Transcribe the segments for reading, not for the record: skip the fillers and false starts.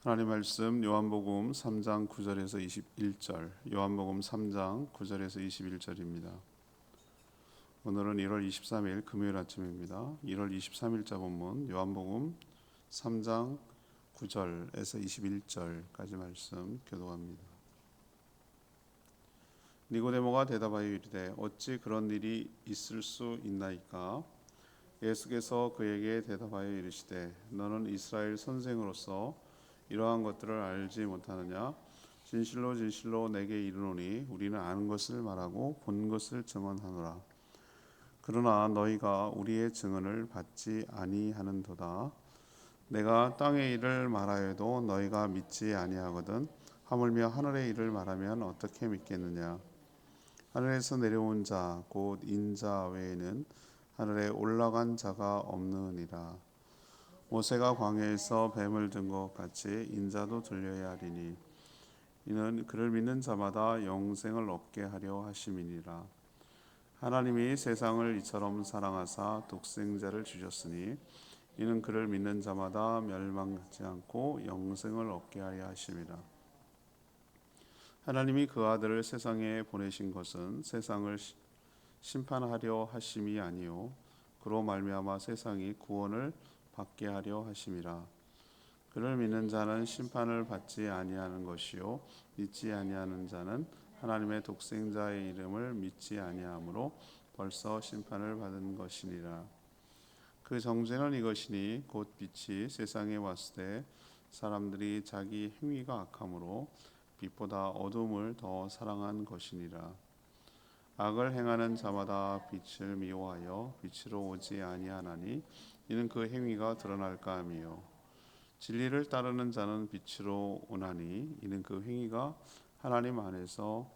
하나님 말씀 요한복음 3장 9절에서 21절, 요한복음 3장 9절에서 21절입니다. 오늘은 1월 23일 금요일 아침입니다. 1월 23일자 본문 요한복음 3장 9절에서 21절까지 말씀 교독합니다. 니고데모가 대답하여 이르되 어찌 그런 일이 있을 수 있나이까? 예수께서 그에게 대답하여 이르시되 너는 이스라엘 선생으로서 이러한 것들을 알지 못하느냐? 진실로 진실로 내게 이르노니 우리는 아는 것을 말하고 본 것을 증언하노라. 그러나 너희가 우리의 증언을 받지 아니하는도다. 내가 땅의 일을 말하여도 너희가 믿지 아니하거든. 하물며 하늘의 일을 말하면 어떻게 믿겠느냐? 하늘에서 내려온 자 곧 인자 외에는 하늘에 올라간 자가 없느니라. 모세가 광야에서 뱀을 든 것 같이 인자도 들려야 하리니 이는 그를 믿는 자마다 영생을 얻게 하려 하심이니라. 하나님이 세상을 이처럼 사랑하사 독생자를 주셨으니 이는 그를 믿는 자마다 멸망하지 않고 영생을 얻게 하려 하심이라. 하나님이 그 아들을 세상에 보내신 것은 세상을 심판하려 하심이 아니요 그로 말미암아 세상이 구원을 받게 하려 하심이라. 그를 믿는 자는 심판을 받지 아니하는 것이요 믿지 아니하는 자는 하나님의 독생자의 이름을 믿지 아니하므로 벌써 심판을 받은 것이니라. 그 정죄는 이것이니 곧 빛이 세상에 왔을 때 사람들이 자기 행위가 악함으로 빛보다 어둠을 더 사랑한 것이니라. 악을 행하는 자마다 빛을 미워하여 빛으로 오지 아니하나니 이는 그 행위가 드러날까 함이요 진리를 따르는 자는 빛으로 오나니 이는 그 행위가 하나님 안에서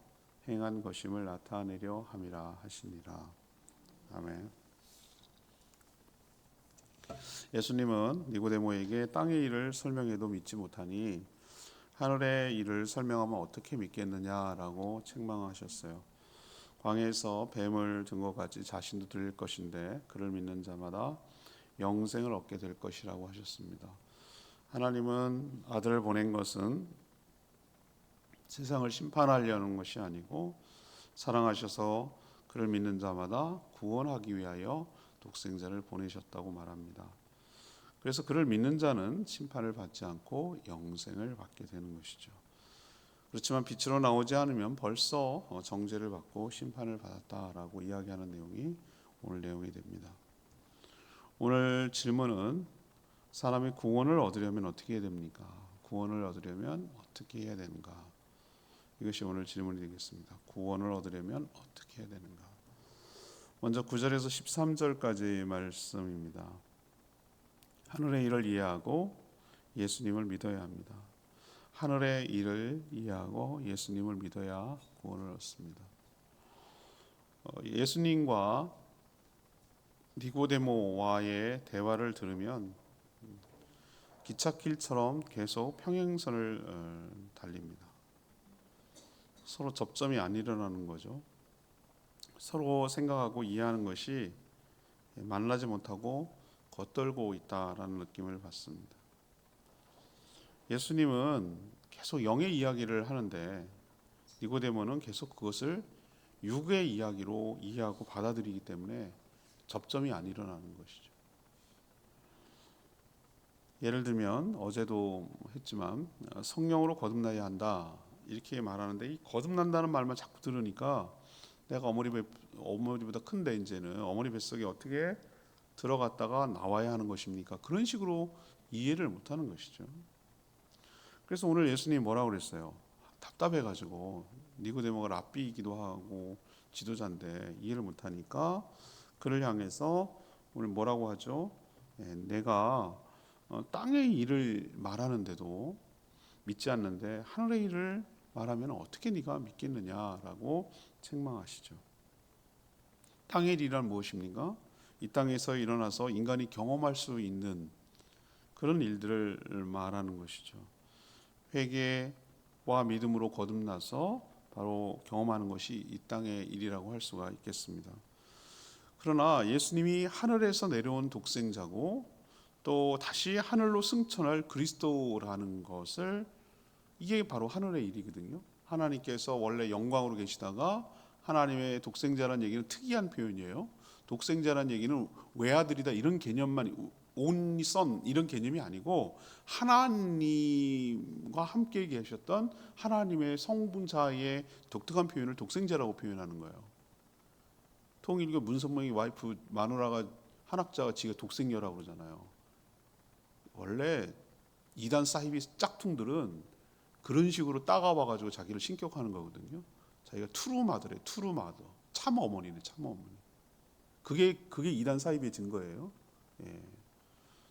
행한 것임을 나타내려 함이라 하시니라. 아멘. 예수님은 니고데모에게 땅의 일을 설명해도 믿지 못하니 하늘의 일을 설명하면 어떻게 믿겠느냐라고 책망하셨어요. 광야에서 뱀을 든 것 같이 자신도 들릴 것인데 그를 믿는 자마다 영생을 얻게 될 것이라고 하셨습니다. 하나님은 아들을 보낸 것은 세상을 심판하려는 것이 아니고 사랑하셔서 그를 믿는 자마다 구원하기 위하여 독생자를 보내셨다고 말합니다. 그래서 그를 믿는 자는 심판을 받지 않고 영생을 받게 되는 것이죠. 그렇지만 빛으로 나오지 않으면 벌써 정죄를 받고 심판을 받았다라고 이야기하는 내용이 오늘 내용이 됩니다. 오늘 질문은 사람이 구원을 얻으려면 어떻게 해야 됩니까? 구원을 얻으려면 어떻게 해야 되는가? 이것이 오늘 질문이 되겠습니다. 구원을 얻으려면 어떻게 해야 되는가? 먼저 9절에서 13절까지 말씀입니다. 하늘의 일을 이해하고 예수님을 믿어야 합니다. 하늘의 일을 이해하고 예수님을 믿어야 구원을 얻습니다. 예수님과 니고데모와의 대화를 들으면 기찻길처럼 계속 평행선을 달립니다. 서로 접점이 안 일어나는 거죠. 서로 생각하고 이해하는 것이 만나지 못하고 겉돌고 있다라는 느낌을 받습니다. 예수님은 계속 영의 이야기를 하는데 니고데모는 계속 그것을 육의 이야기로 이해하고 받아들이기 때문에 접점이 안 일어나는 것이죠. 예를 들면 어제도 했지만 성령으로 거듭나야 한다 이렇게 말하는데 이 거듭난다는 말만 자꾸 들으니까 내가 어머니보다 큰데 이제는 어머니 뱃속에 어떻게 들어갔다가 나와야 하는 것입니까? 그런 식으로 이해를 못하는 것이죠. 그래서 오늘 예수님이 뭐라고 그랬어요? 답답해가지고 니고데모가 랍비이기도 하고 지도자인데 이해를 못하니까 그를 향해서 오늘 뭐라고 하죠? 내가 땅의 일을 말하는데도 믿지 않는데 하늘의 일을 말하면 어떻게 네가 믿겠느냐라고 책망하시죠. 땅의 일이란 무엇입니까? 이 땅에서 일어나서 인간이 경험할 수 있는 그런 일들을 말하는 것이죠. 회개와 믿음으로 거듭나서 바로 경험하는 것이 이 땅의 일이라고 할 수가 있겠습니다. 그러나 예수님이 하늘에서 내려온 독생자고 또 다시 하늘로 승천할 그리스도라는 것을, 이게 바로 하늘의 일이거든요. 하나님께서 원래 영광으로 계시다가 하나님의 독생자라는 얘기는 특이한 표현이에요. 독생자라는 얘기는 외아들이다 이런 개념만, only son 이런 개념이 아니고 하나님과 함께 계셨던 하나님의 성분자의 독특한 표현을 독생자라고 표현하는 거예요. 통일교 문선명이 와이프 마누라가 한학자가 지가 독생녀라고 그러잖아요. 원래 이단 사이비 짝퉁들은 그런 식으로 따가워가지고 자기를 신격화하는 거거든요. 자기가 트루마더래, 트루마더, 참 어머니네, 참 어머니. 그게 이단 사이비의 증거예요. 예.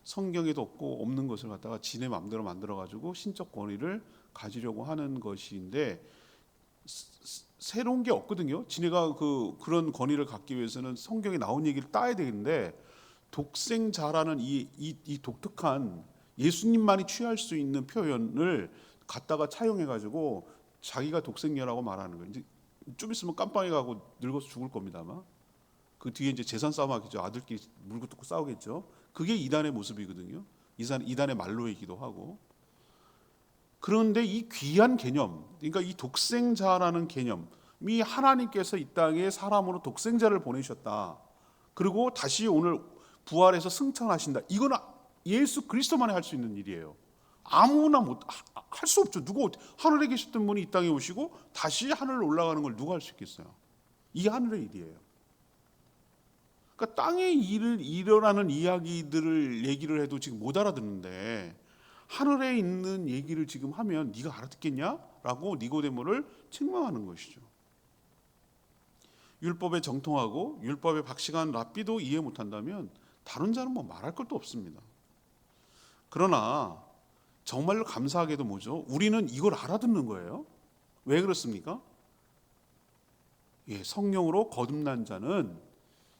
성경에도 없는 것을 갖다가 지네 마음대로 만들어가지고 신적 권위를 가지려고 하는 것인데, 새로운 게 없거든요. 지네가 그런 권위를 갖기 위해서는 성경에 나온 얘기를 따야 되는데, 독생자라는 이 독특한 예수님만이 취할 수 있는 표현을 갖다가 차용해가지고 자기가 독생녀라고 말하는 거예요. 이제 좀 있으면 깜빵에 가고 늙어서 죽을 겁니다 아마. 그 뒤에 이제 재산 싸움 하겠죠. 아들끼리 물고 뜯고 싸우겠죠. 그게 이단의 모습이거든요. 이단의 말로이기도 하고. 그런데 이 귀한 개념, 그러니까 이 독생자라는 개념이 하나님께서 이 땅에 사람으로 독생자를 보내셨다. 그리고 다시 오늘 부활해서 승천하신다. 이건 예수 그리스도만이 할 수 있는 일이에요. 아무나 할 수 없죠. 하늘에 계셨던 분이 이 땅에 오시고 다시 하늘로 올라가는 걸 누가 할 수 있겠어요? 이게 하늘의 일이에요. 그러니까 땅의 일을 일어나는 이야기들을 얘기를 해도 지금 못 알아듣는데, 하늘에 있는 얘기를 지금 하면 네가 알아듣겠냐라고 니고데모를 책망하는 것이죠. 율법에 정통하고 율법에 박식한 랍비도 이해 못한다면 다른 자는 뭐 말할 것도 없습니다. 그러나 정말로 감사하게도 뭐죠? 우리는 이걸 알아듣는 거예요. 왜 그렇습니까? 성령으로 거듭난 자는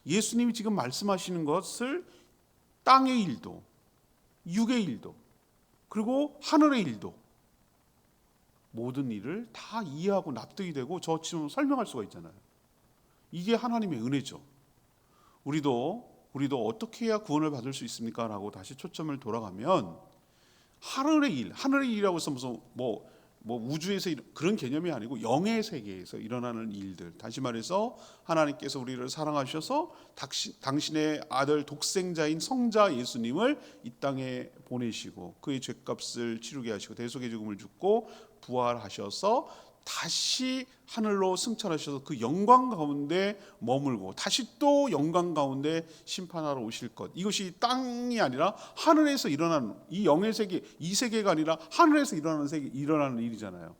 예수님이 지금 말씀하시는 것을 땅의 일도, 육의 일도, 그리고 하늘의 일도, 모든 일을 다 이해하고 납득이 되고 저처럼 설명할 수가 있잖아요. 이게 하나님의 은혜죠. 우리도 어떻게 해야 구원을 받을 수 있습니까? 라고 다시 초점을 돌아가면 하늘의 일이라고 해서 무슨 우주에서 그런 개념이 아니고 영의 세계에서 일어나는 일들. 다시 말해서 하나님께서 우리를 사랑하셔서 당신의 아들 독생자인 성자 예수님을 이 땅에 보내시고 그의 죄값을 치르게 하시고 대속의 죽음을 죽고 부활하셔서 다시 하늘로 승천하셔서 그 영광 가운데 머물고 다시 또 영광 가운데 심판하러 오실 것. 이것이 땅이 아니라 하늘에서 일어나는, 이 영의 세계, 이 세계가 아니라 하늘에서 일어나는 일이잖아요.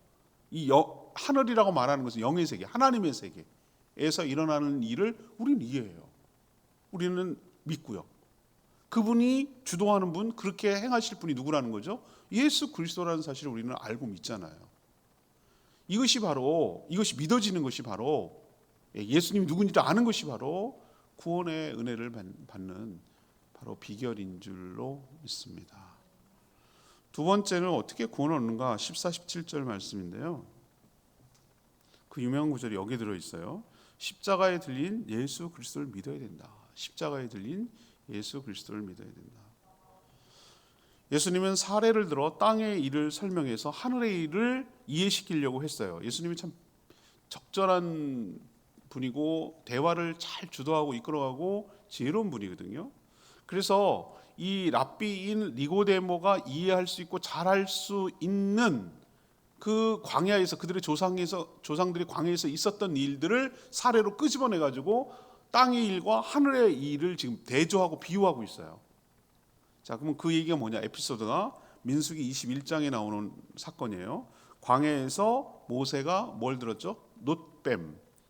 하늘이라고 말하는 것은 영의 세계, 하나님의 세계에서 일어나는 일을 우리는 이해해요. 우리는 믿고요. 그분이 주도하는 분, 그렇게 행하실 분이 누구라는 거죠? 예수 그리스도라는 사실을 우리는 알고 믿잖아요. 이것이 믿어지는 것이 바로, 예수님이 누군지를 아는 것이 바로 구원의 은혜를 받는 바로 비결인 줄로 믿습니다. 두 번째는 어떻게 구원을 얻는가? 14, 17절 말씀인데요. 그 유명한 구절이 여기 들어있어요. 십자가에 들린 예수 그리스도를 믿어야 된다. 십자가에 들린 예수 그리스도를 믿어야 된다. 예수님은 사례를 들어 땅의 일을 설명해서 하늘의 일을 이해시키려고 했어요. 예수님이 참 적절한 분이고 대화를 잘 주도하고 이끌어가고 지혜로운 분이거든요. 그래서 이 랍비인 니고데모가 이해할 수 있고 잘할 수 있는 그 광야에서 그들의 조상들이 광야에서 있었던 일들을 사례로 끄집어내 가지고 땅의 일과 하늘의 일을 지금 대조하고 비유하고 있어요. 자, 그러면 그 얘기가 뭐냐? 에피소드가 민수기 21장에 나오는 사건이에요. 광야에서 모세가 뭘 들었죠?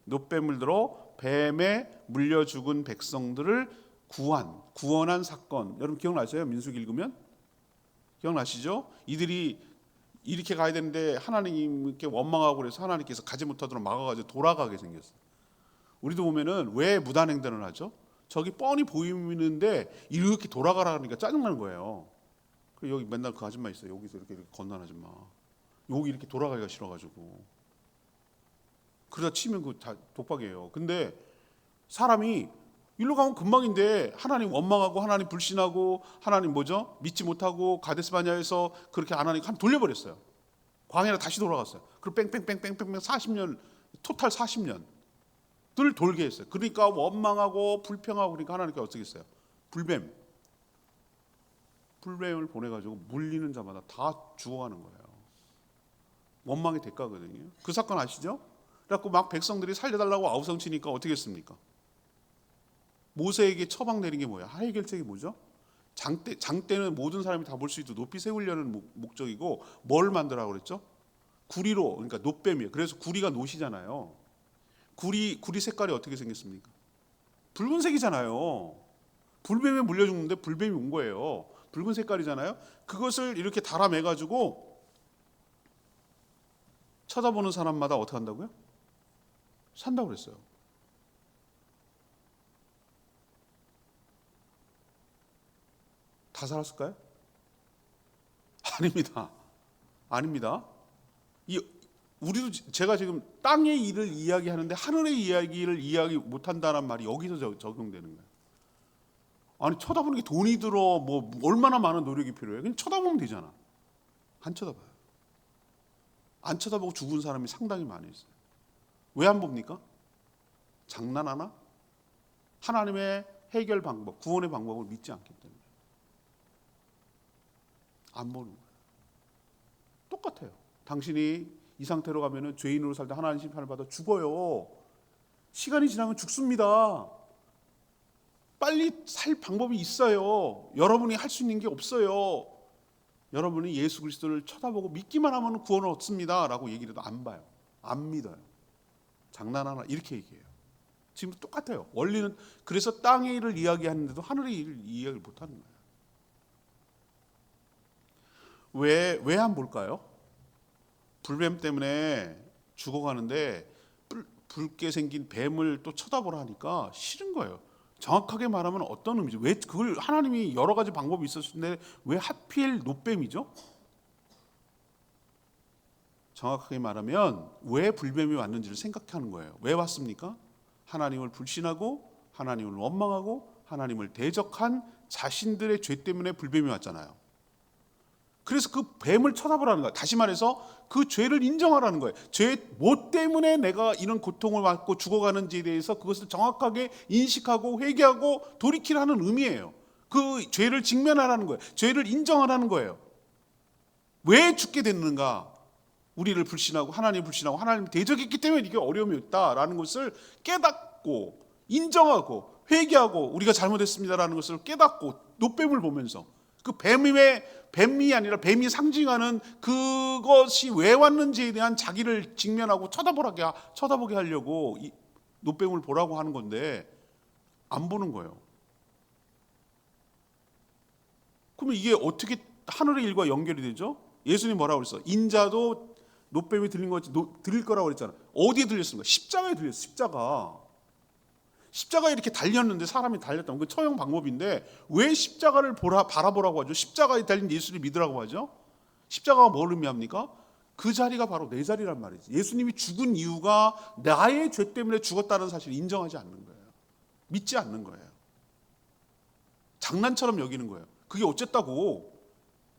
노뱀을 들어 뱀에 물려 죽은 백성들을 구원한 사건. 여러분 기억나세요? 민수기 읽으면 기억나시죠? 이들이 이렇게 가야 되는데 하나님께 원망하고 그래서 하나님께서 가지 못하도록 막아가지고 돌아가게 생겼어요. 우리도 보면은 왜 무단횡단을 하죠? 저기 뻔히 보이는데 이렇게 돌아가라니까 짜증나는 거예요. 여기 맨날 그 아줌마 있어요. 여기서 이렇게 건너는 아줌마. 여기 이렇게 돌아가기가 싫어가지고. 그러다 치면 그 다 독박이에요. 근데 사람이 일로 가면 금방인데 하나님 원망하고 하나님 불신하고 하나님 뭐죠? 믿지 못하고 가데스 바냐에서 그렇게 안 하니까 돌려버렸어요. 광야로 다시 돌아갔어요. 그리고 뺑뺑뺑뺑뺑 40년 토탈 40년 늘 돌게 했어요. 그러니까 원망하고 불평하고 그러니까 하나님께서 어떻게 했어요? 불뱀을 보내가지고 물리는 자마다 다 죽어가는 거예요. 원망의 대가거든요. 그 사건 아시죠? 그래갖고 막 백성들이 살려달라고 아우성치니까 어떻게 했습니까? 모세에게 처방 내린 게 뭐야? 해결책이 뭐죠? 장대는 모든 사람이 다 볼 수 있도록 높이 세우려는 목적이고 뭘 만들라고 그랬죠? 구리로, 그러니까 놋뱀이에요. 그래서 구리가 놋이잖아요. 구리 색깔이 어떻게 생겼습니까? 붉은색이잖아요. 불뱀에 물려 죽는데 불뱀이 온 거예요. 붉은 색깔이잖아요. 그것을 이렇게 달아매가지고 쳐다보는 사람마다 어떻게 한다고요? 산다고 그랬어요. 다 살았을까요? 아닙니다. 아닙니다. 우리도 제가 지금 땅의 일을 이야기하는데 하늘의 이야기를 이야기 못한다는 말이 여기서 적용되는 거예요. 아니 쳐다보는 게 돈이 들어 뭐 얼마나 많은 노력이 필요해? 그냥 쳐다보면 되잖아. 안 쳐다봐요. 안 쳐다보고 죽은 사람이 상당히 많이 있어요. 왜 안 봅니까? 장난하나? 하나님의 해결 방법, 구원의 방법을 믿지 않기 때문에 안 보는 거예요. 똑같아요. 당신이 이 상태로 가면은 죄인으로 살다 하나님 심판을 받아 죽어요. 시간이 지나면 죽습니다. 빨리 살 방법이 있어요. 여러분이 할 수 있는 게 없어요. 여러분이 예수 그리스도를 쳐다보고 믿기만 하면 구원을 얻습니다 라고 얘기를 해도 안 봐요. 안 믿어요. 장난하나 이렇게 얘기해요. 지금 똑같아요. 원리는 그래서 땅의 일을 이야기하는데도 하늘의 일을 이야기를 못하는 거예요. 왜 안 볼까요? 불뱀 때문에 죽어가는데 붉게 생긴 뱀을 또 쳐다보라 하니까 싫은 거예요. 정확하게 말하면 어떤 의미죠? 왜 그걸 하나님이 여러 가지 방법이 있었을 텐데 왜 하필 놋뱀이죠? 정확하게 말하면 왜 불뱀이 왔는지를 생각하는 거예요. 왜 왔습니까? 하나님을 불신하고 하나님을 원망하고 하나님을 대적한 자신들의 죄 때문에 불뱀이 왔잖아요. 그래서 그 뱀을 쳐다보라는 거예요. 다시 말해서 그 죄를 인정하라는 거예요. 뭐 때문에 내가 이런 고통을 받고 죽어가는지에 대해서 그것을 정확하게 인식하고 회개하고 돌이키라는 의미예요. 그 죄를 직면하라는 거예요. 죄를 인정하라는 거예요. 왜 죽게 됐는가? 우리를 불신하고 하나님 불신하고 하나님 대적했기 때문에 이게 어려움이 있다라는 것을 깨닫고 인정하고 회개하고 우리가 잘못했습니다라는 것을 깨닫고 놋뱀을 보면서 그 뱀이 아니라 뱀이 상징하는 그것이 왜 왔는지에 대한 자기를 직면하고 쳐다보게 하려고 이 놋뱀을 보라고 하는 건데 안 보는 거예요. 그러면 이게 어떻게 하늘의 일과 연결이 되죠? 예수님 뭐라고 그랬어? 인자도 놋뱀이 들릴 거라고 그랬잖아. 어디에 들렸습니까? 십자가에 들렸어. 십자가에 이렇게 달렸는데 사람이 달렸다면 그 처형 방법인데 왜 십자가를 바라보라고 하죠? 십자가에 달린 예수를 믿으라고 하죠? 십자가가 뭘 의미합니까? 그 자리가 바로 내 자리란 말이지. 예수님이 죽은 이유가 나의 죄 때문에 죽었다는 사실을 인정하지 않는 거예요. 믿지 않는 거예요. 장난처럼 여기는 거예요. 그게 어쨌다고?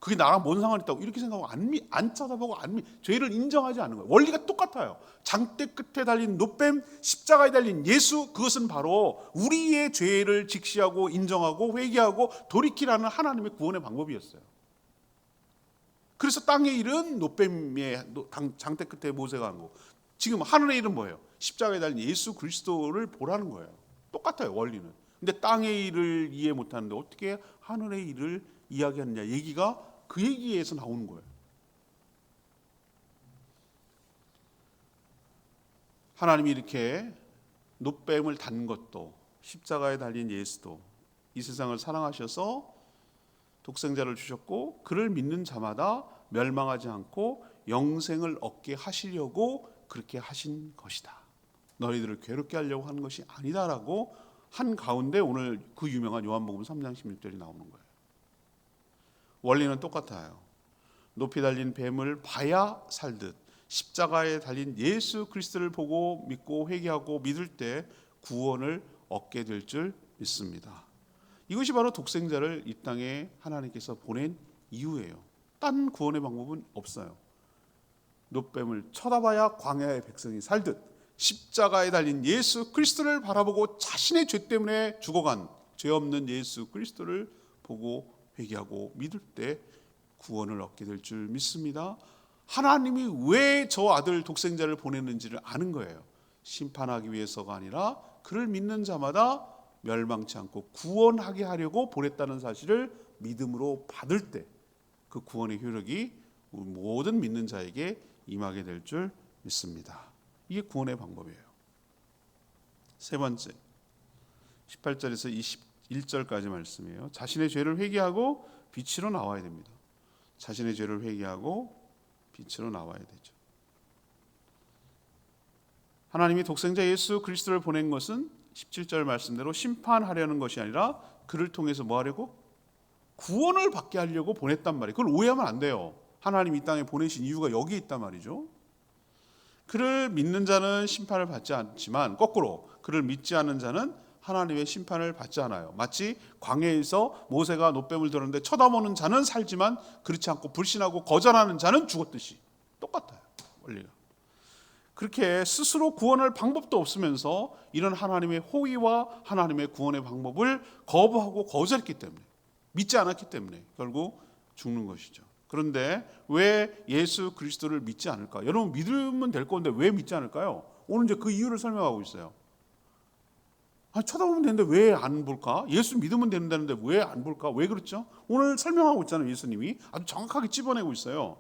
그게 나랑 뭔 상관이 있다고 이렇게 생각하고 안 쳐다보고 죄를 인정하지 않는 거예요. 원리가 똑같아요. 장대 끝에 달린 놋뱀, 십자가에 달린 예수, 그것은 바로 우리의 죄를 직시하고 인정하고 회개하고 돌이키라는 하나님의 구원의 방법이었어요. 그래서 땅의 일은 놋뱀의 장대 끝에 모세가 한 거. 지금 하늘의 일은 뭐예요? 십자가에 달린 예수 그리스도를 보라는 거예요. 똑같아요, 원리는. 근데 땅의 일을 이해 못하는데 어떻게 하늘의 일을 이야기하느냐 얘기가 그 얘기에서 나오는 거예요. 하나님이 이렇게 놋뱀을 단 것도 십자가에 달린 예수도 이 세상을 사랑하셔서 독생자를 주셨고 그를 믿는 자마다 멸망하지 않고 영생을 얻게 하시려고 그렇게 하신 것이다. 너희들을 괴롭게 하려고 하는 것이 아니다라고 한 가운데 오늘 그 유명한 요한복음 3장 16절이 나오는 거예요. 원리는 똑같아요. 높이 달린 뱀을 봐야 살듯 십자가에 달린 예수 그리스도를 보고 믿고 회개하고 믿을 때 구원을 얻게 될 줄 믿습니다. 이것이 바로 독생자를 이 땅에 하나님께서 보낸 이유예요. 딴 구원의 방법은 없어요. 놋뱀을 쳐다봐야 광야의 백성이 살듯 십자가에 달린 예수 그리스도를 바라보고 자신의 죄 때문에 죽어간 죄 없는 예수 그리스도를 보고 회개하고 믿을 때 구원을 얻게 될 줄 믿습니다. 하나님이 왜 저 아들 독생자를 보냈는지를 아는 거예요. 심판하기 위해서가 아니라 그를 믿는 자마다 멸망치 않고 구원하게 하려고 보냈다는 사실을 믿음으로 받을 때 그 구원의 효력이 모든 믿는 자에게 임하게 될 줄 믿습니다. 이게 구원의 방법이에요. 세 번째, 18절에서 21절까지 말씀이에요. 자신의 죄를 회개하고 빛으로 나와야 됩니다. 자신의 죄를 회개하고 빛으로 나와야 되죠. 하나님이 독생자 예수 그리스도를 보낸 것은 17절 말씀대로 심판하려는 것이 아니라 그를 통해서 뭐 하려고? 구원을 받게 하려고 보냈단 말이에요. 그걸 오해하면 안 돼요. 하나님 이 땅에 보내신 이유가 여기에 있단 말이죠. 그를 믿는 자는 심판을 받지 않지만 거꾸로 그를 믿지 않는 자는 하나님의 심판을 받지 않아요. 마치 광야에서 모세가 놋뱀을 들었는데 쳐다보는 자는 살지만 그렇지 않고 불신하고 거절하는 자는 죽었듯이 똑같아요. 원리가. 그렇게 스스로 구원할 방법도 없으면서 이런 하나님의 호의와 하나님의 구원의 방법을 거부하고 거절했기 때문에, 믿지 않았기 때문에 결국 죽는 것이죠. 그런데 왜 예수 그리스도를 믿지 않을까? 여러분 믿으면 될 건데 왜 믿지 않을까요? 오늘 이제 그 이유를 설명하고 있어요. 쳐다보면 되는데 왜 안 볼까? 예수 믿으면 된다는데 왜 안 볼까? 왜 그렇죠? 오늘 설명하고 있잖아요. 예수님이 아주 정확하게 찝어내고 있어요.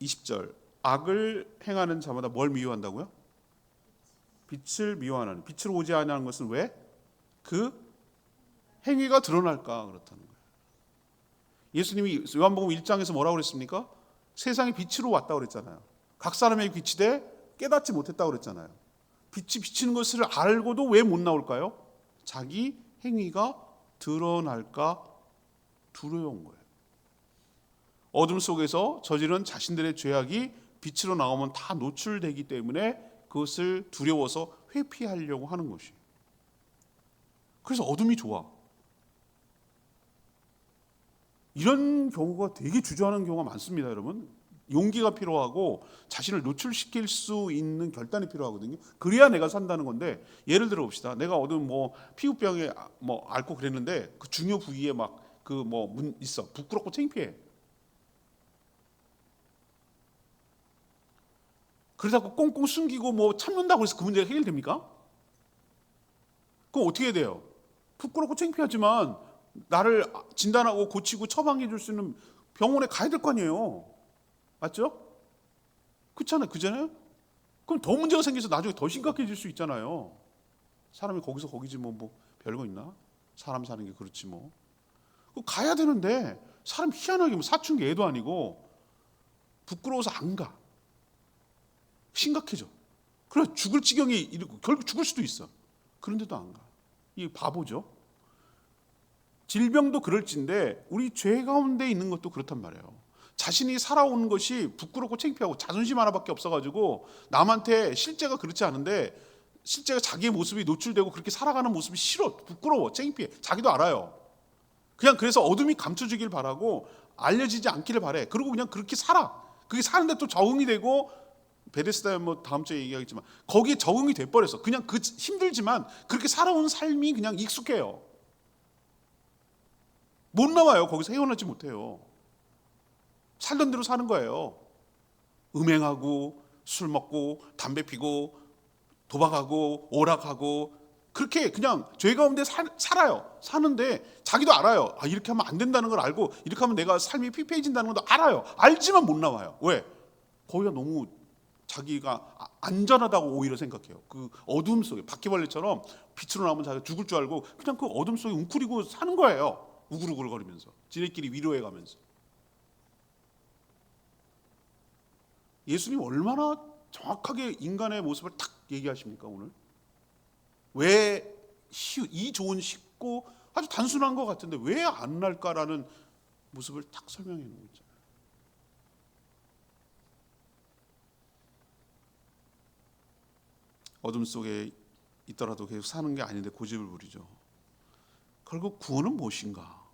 20절, 악을 행하는 자마다 뭘 미워한다고요? 빛을 미워하는, 빛으로 오지 않는 것은 왜? 그 행위가 드러날까 그렇다는 거예요. 예수님이 요한복음 1장에서 뭐라고 그랬습니까? 세상에 빛으로 왔다고 그랬잖아요. 각 사람의 빛이 돼 깨닫지 못했다고 그랬잖아요. 빛이 비치는 것을 알고도 왜 못 나올까요? 자기 행위가 드러날까 두려운 거예요. 어둠 속에서 저지른 자신들의 죄악이 빛으로 나오면 다 노출되기 때문에 그것을 두려워서 회피하려고 하는 것이. 그래서 어둠이 좋아. 이런 경우가 되게 주저하는 경우가 많습니다, 여러분. 용기가 필요하고 자신을 노출시킬 수 있는 결단이 필요하거든요. 그래야 내가 산다는 건데, 예를 들어 봅시다. 내가 어떤 피부병에 앓고 그랬는데 그 중요 부위에 막 그 문 있어. 부끄럽고 창피해. 그러다가 꽁꽁 숨기고 참는다고 해서 그 문제가 해결됩니까? 그럼 어떻게 해야 돼요? 부끄럽고 창피하지만 나를 진단하고 고치고 처방해 줄 수 있는 병원에 가야 될 거 아니에요. 맞죠? 그렇잖아요. 그잖아요? 그럼 더 문제가 생겨서 나중에 더 심각해질 수 있잖아요. 사람이 거기서 거기지 뭐 별거 있나? 사람 사는 게 그렇지 뭐. 가야 되는데 사람 희한하게 사춘기 애도 아니고 부끄러워서 안 가. 심각해져. 그래 죽을 지경이 이르고 결국 죽을 수도 있어. 그런데도 안 가. 이 바보죠. 질병도 그럴진데 우리 죄 가운데 있는 것도 그렇단 말이에요. 자신이 살아오는 것이 부끄럽고 창피하고 자존심 하나밖에 없어가지고 남한테 실제가 그렇지 않은데 실제가 자기의 모습이 노출되고 그렇게 살아가는 모습이 싫어, 부끄러워, 창피해. 자기도 알아요. 그냥 그래서 어둠이 감춰주길 바라고 알려지지 않기를 바래. 그리고 그냥 그렇게 살아. 그게 사는데 또 적응이 되고 베데스다 다음 주에 얘기하겠지만 거기에 적응이 돼버려서 그냥 힘들지만 그렇게 살아온 삶이 그냥 익숙해요. 못 나와요. 거기서 헤어나지 못해요. 살던 대로 사는 거예요. 음행하고 술 먹고 담배 피고 도박하고 오락하고 그렇게 그냥 죄 가운데 살아요. 사는데 자기도 알아요. 이렇게 하면 안 된다는 걸 알고 이렇게 하면 내가 삶이 피폐해진다는 것도 알아요. 알지만 못 나와요. 왜? 거기가 너무 자기가 안전하다고 오히려 생각해요. 그 어둠 속에 바퀴벌레처럼 빛으로 나오면 자기가 죽을 줄 알고 그냥 그 어둠 속에 웅크리고 사는 거예요. 우글우글거리면서 지네끼리 위로해가면서. 예수님 얼마나 정확하게 인간의 모습을 탁 얘기하십니까 오늘? 왜 이 좋은 쉽고 아주 단순한 것 같은데 왜 안 날까라는 모습을 딱 설명해 놓은 거죠. 어둠 속에 있더라도 계속 사는 게 아닌데 고집을 부리죠. 결국 구원은 무엇인가?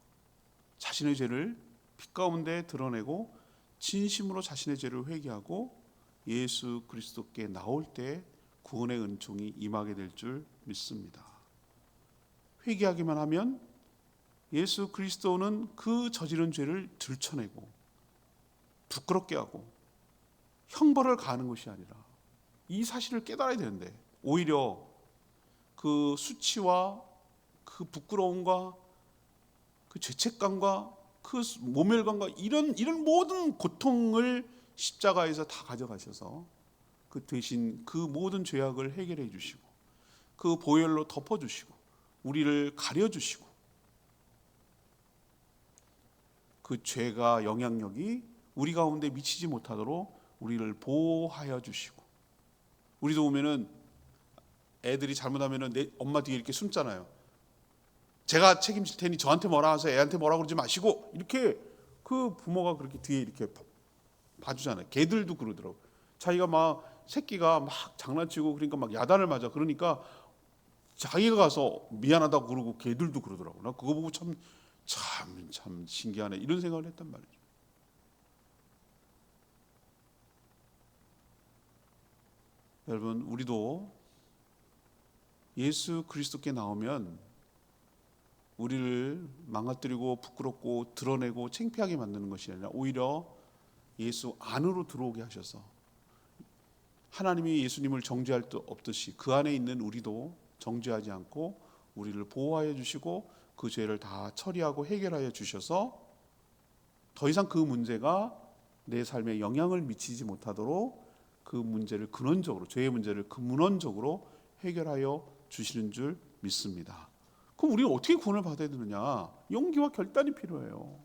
자신의 죄를 빛 가운데 드러내고 진심으로 자신의 죄를 회개하고 예수 그리스도께 나올 때 구원의 은총이 임하게 될 줄 믿습니다. 회개하기만 하면 예수 그리스도는 그 저지른 죄를 들춰내고 부끄럽게 하고 형벌을 가하는 것이 아니라 이 사실을 깨달아야 되는데 오히려 그 수치와 그 부끄러움과 그 죄책감과 그 모멸감과 이런 모든 고통을 십자가에서 다 가져가셔서 그 대신 그 모든 죄악을 해결해 주시고 그 보혈로 덮어 주시고 우리를 가려 주시고 그 죄가 영향력이 우리 가운데 미치지 못하도록 우리를 보호하여 주시고 우리도 보면은 애들이 잘못하면은 내 엄마 뒤에 이렇게 숨잖아요. 제가 책임질 테니 저한테 뭐라 하세요. 애한테 뭐라 그러지 마시고 이렇게 그 부모가 그렇게 뒤에 이렇게 봐주잖아요. 개들도 그러더라고. 자기가 막 새끼가 막 장난치고 그러니까 막 야단을 맞아. 그러니까 자기가 가서 미안하다고 그러고 개들도 그러더라고. 나 그거 보고 참 신기하네 이런 생각을 했단 말이죠. 여러분 우리도 예수 그리스도께 나오면 우리를 망가뜨리고 부끄럽고 드러내고 창피하게 만드는 것이 아니라 오히려 예수 안으로 들어오게 하셔서 하나님이 예수님을 정죄할 듯 없듯이 그 안에 있는 우리도 정죄하지 않고 우리를 보호하여 주시고 그 죄를 다 처리하고 해결하여 주셔서 더 이상 그 문제가 내 삶에 영향을 미치지 못하도록 그 문제를 근원적으로 죄의 문제를 근원적으로 해결하여 주시는 줄 믿습니다. 그럼 우리는 어떻게 구원을 받아야 되느냐? 용기와 결단이 필요해요.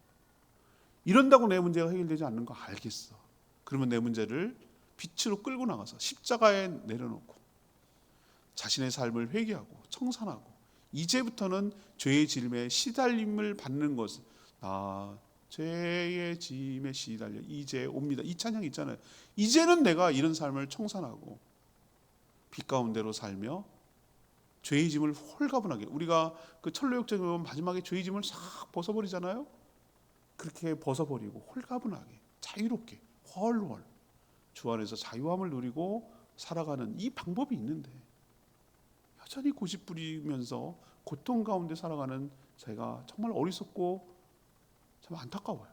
이런다고 내 문제가 해결되지 않는 거 알겠어. 그러면 내 문제를 빛으로 끌고 나가서 십자가에 내려놓고 자신의 삶을 회개하고 청산하고 이제부터는 죄의 짐에 시달림을 받는 것은 죄의 짐에 시달려 이제 옵니다. 이 찬양 있잖아요. 이제는 내가 이런 삶을 청산하고 빛 가운데로 살며 죄의 짐을 홀가분하게 우리가 그 철로역정에 보면 마지막에 죄의 짐을 싹 벗어버리잖아요. 그렇게 벗어버리고 홀가분하게 자유롭게 훨훨 주 안에서 자유함을 누리고 살아가는 이 방법이 있는데 여전히 고집 부리면서 고통 가운데 살아가는 제가 정말 어리석고 참 안타까워요.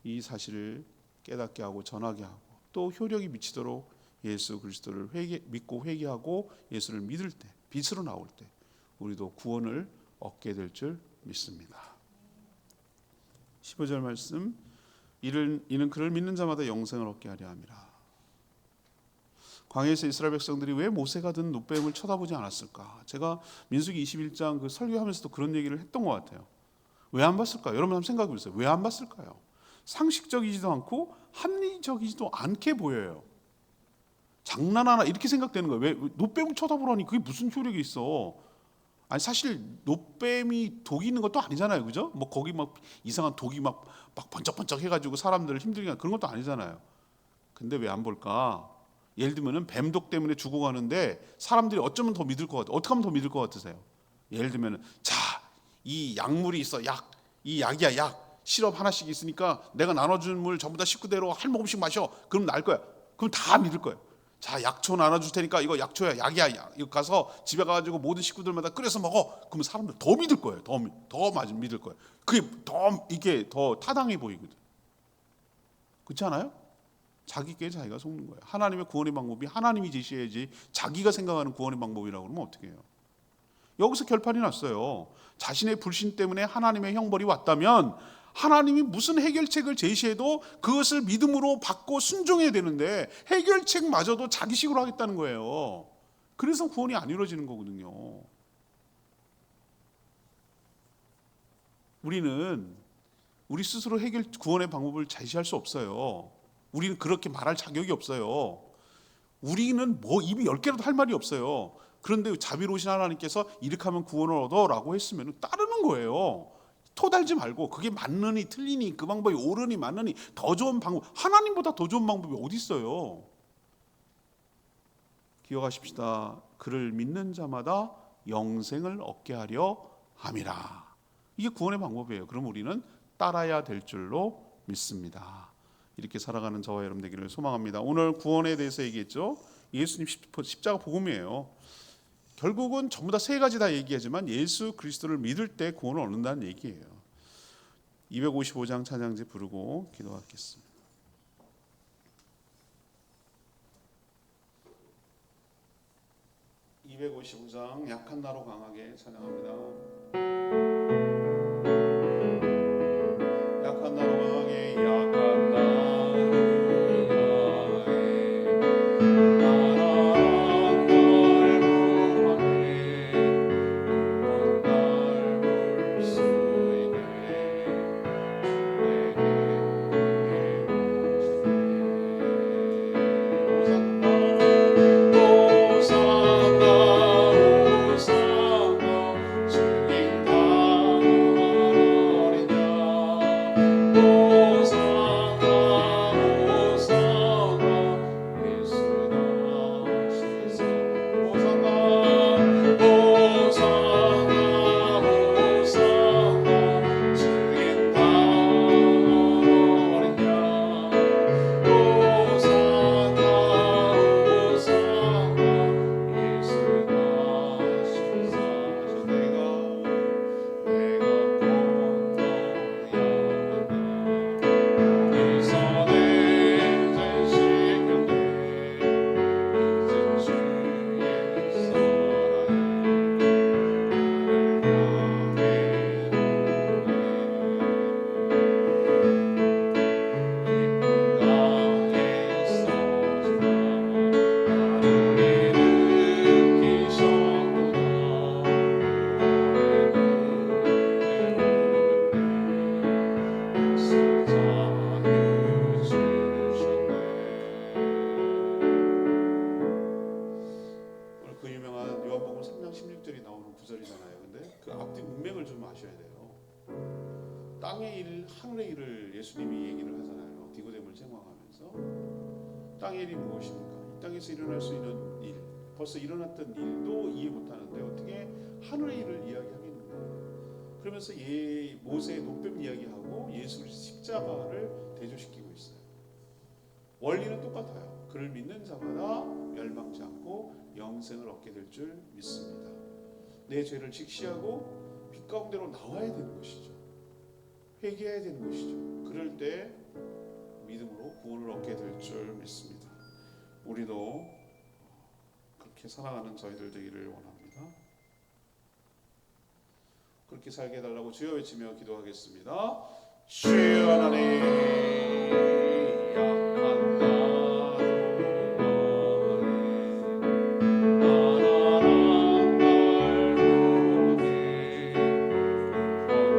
이 사실을 깨닫게 하고 전하게 하고 또 효력이 미치도록 예수 그리스도를 믿고 회개하고 예수를 믿을 때 빛으로 나올 때 우리도 구원을 얻게 될 줄 믿습니다. 15절 말씀 이는 그를 믿는 자마다 영생을 얻게 하려 함이라. 광야에서 이스라엘 백성들이 왜 모세가 든 놋뱀을 쳐다보지 않았을까? 제가 민수기 21장 그 설교하면서도 그런 얘기를 했던 것 같아요. 왜 안 봤을까요? 여러분 한번 생각해 보세요. 왜 안 봤을까요? 상식적이지도 않고 합리적이지도 않게 보여요. 장난하나 이렇게 생각되는 거예요. 왜 놋뱀을 쳐다보라니 그게 무슨 효력이 있어? 아니 사실 놋뱀이 독이 있는 것도 아니잖아요, 그죠? 뭐 거기 막 이상한 독이 막 번쩍번쩍 해가지고 사람들을 힘들게 하는 그런 것도 아니잖아요. 근데 왜 안 볼까? 예를 들면은 뱀독 때문에 죽어가는데 사람들이 어쩌면 더 믿을 것 같아요. 어떻게 하면 더 믿을 것 같으세요? 예를 들면은 이 약물이 있어, 이 약이야, 약 시럽 하나씩 있으니까 내가 나눠준 물 전부 다 식구대로 한 모금씩 마셔. 그럼 나을 거야. 그럼 다 믿을 거예요. 약초 나눠줄 테니까 이거 약초야, 약이야. 이거 가서 집에 가가지고 모든 식구들마다 끓여서 먹어. 그러면 사람들 더 믿을 거예요. 더 믿을 거예요. 이게 더 타당해 보이거든. 그렇지 않아요? 자기께 자기가 속는 거예요. 하나님의 구원의 방법이 하나님이 제시해야지 자기가 생각하는 구원의 방법이라고 그러면 어떻게 해요? 여기서 결판이 났어요. 자신의 불신 때문에 하나님의 형벌이 왔다면 하나님이 무슨 해결책을 제시해도 그것을 믿음으로 받고 순종해야 되는데 해결책마저도 자기식으로 하겠다는 거예요. 그래서 구원이 안 이루어지는 거거든요. 우리는 우리 스스로 구원의 방법을 제시할 수 없어요. 우리는 그렇게 말할 자격이 없어요. 우리는 입이 10개라도 할 말이 없어요. 그런데 자비로우신 하나님께서 이렇게 하면 구원을 얻어라고 했으면 따르는 거예요. 토달지 말고 그게 맞느니 틀리니 그 방법이 옳으니 맞느니 더 좋은 방법 하나님보다 더 좋은 방법이 어디 있어요? 기억하십시다. 그를 믿는 자마다 영생을 얻게 하려 함이라. 이게 구원의 방법이에요. 그럼 우리는 따라야 될 줄로 믿습니다. 이렇게 살아가는 저와 여러분 되기를 소망합니다. 오늘 구원에 대해서 얘기했죠. 예수님 십자가 복음이에요. 결국은 전부 다 세 가지 다 얘기하지만 예수 그리스도를 믿을 때 구원을 얻는다는 얘기예요. 255장 찬양지 부르고 기도하겠습니다. 255장 약한 나로 강하게 찬양합니다. 약한 나로 강하게 약한 나로 강하게 나란 널 구하네 날 볼 수 있게 땅의 일, 하늘의 일을 예수님이 얘기를 하잖아요. 니고데모를 책망하면서 땅의 일이 무엇입니까? 이 땅에서 일어날 수 있는 일, 벌써 일어났던 일도 이해 못하는데 어떻게 하늘의 일을 이야기하겠는가? 그러면서 모세의 노뱀 이야기하고 예수 십자가를 대조시키고 있어요. 원리는 똑같아요. 그를 믿는 자마다 멸망치 않고 영생을 얻게 될 줄 믿습니다. 내 죄를 직시하고 빛 가운데로 나와야 되는 것이죠. 회개해야 되는 것이죠. 그럴 때 믿음으로 구원을 얻게 될 줄 믿습니다. 우리도 그렇게 살아가는 저희들 되기를 원합니다. 그렇게 살게 해달라고 주여 외치며 기도하겠습니다. 주여 하나님 약한 나로 나라란 날 구하네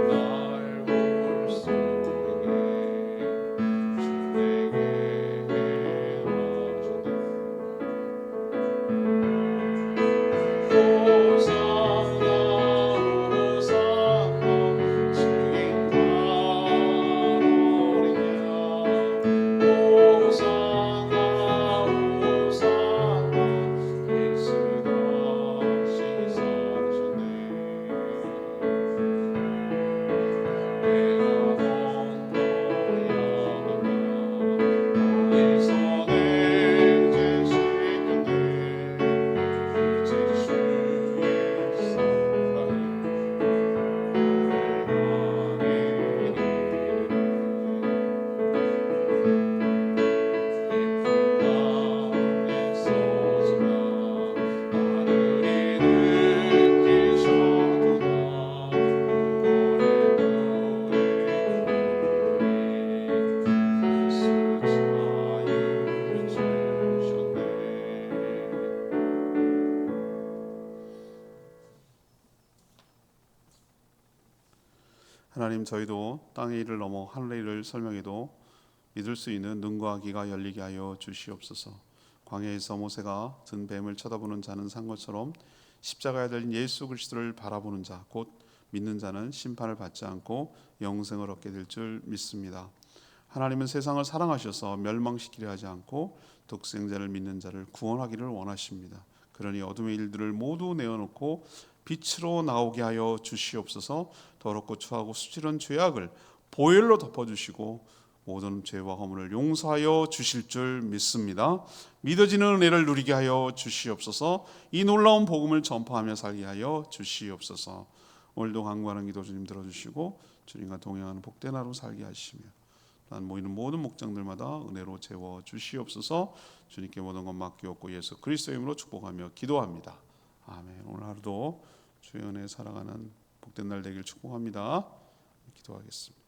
날 볼 수 있게 주 내게 하나님, 저희도 땅의 일을 넘어 하늘의 일을 설명해도 믿을 수 있는 눈과 귀가 열리게 하여 주시옵소서. 광야에서 모세가 든 뱀을 쳐다보는 자는 산 것처럼 십자가에 달린 예수 그리스도를 바라보는 자, 곧 믿는 자는 심판을 받지 않고 영생을 얻게 될 줄 믿습니다. 하나님은 세상을 사랑하셔서 멸망시키려 하지 않고 독생자를 믿는 자를 구원하기를 원하십니다. 그러니 어둠의 일들을 모두 내어놓고 빛으로 나오게 하여 주시옵소서. 더럽고 추하고 수치른 죄악을 보혈로 덮어주시고 모든 죄와 허물을 용서하여 주실 줄 믿습니다. 믿어지는 은혜를 누리게 하여 주시옵소서. 이 놀라운 복음을 전파하며 살게 하여 주시옵소서. 오늘도 간구하는 기도 주님 들어주시고 주님과 동행하는 복된 하루 살게 하시며 난 모이는 모든 목장들마다 은혜로 채워 주시옵소서. 주님께 모든 것 맡기옵고 예수 그리스도의 이름으로 축복하며 기도합니다. 아멘. 오늘 하루도 주의 은혜에 살아가는 복된 날 되길 축복합니다. 기도하겠습니다.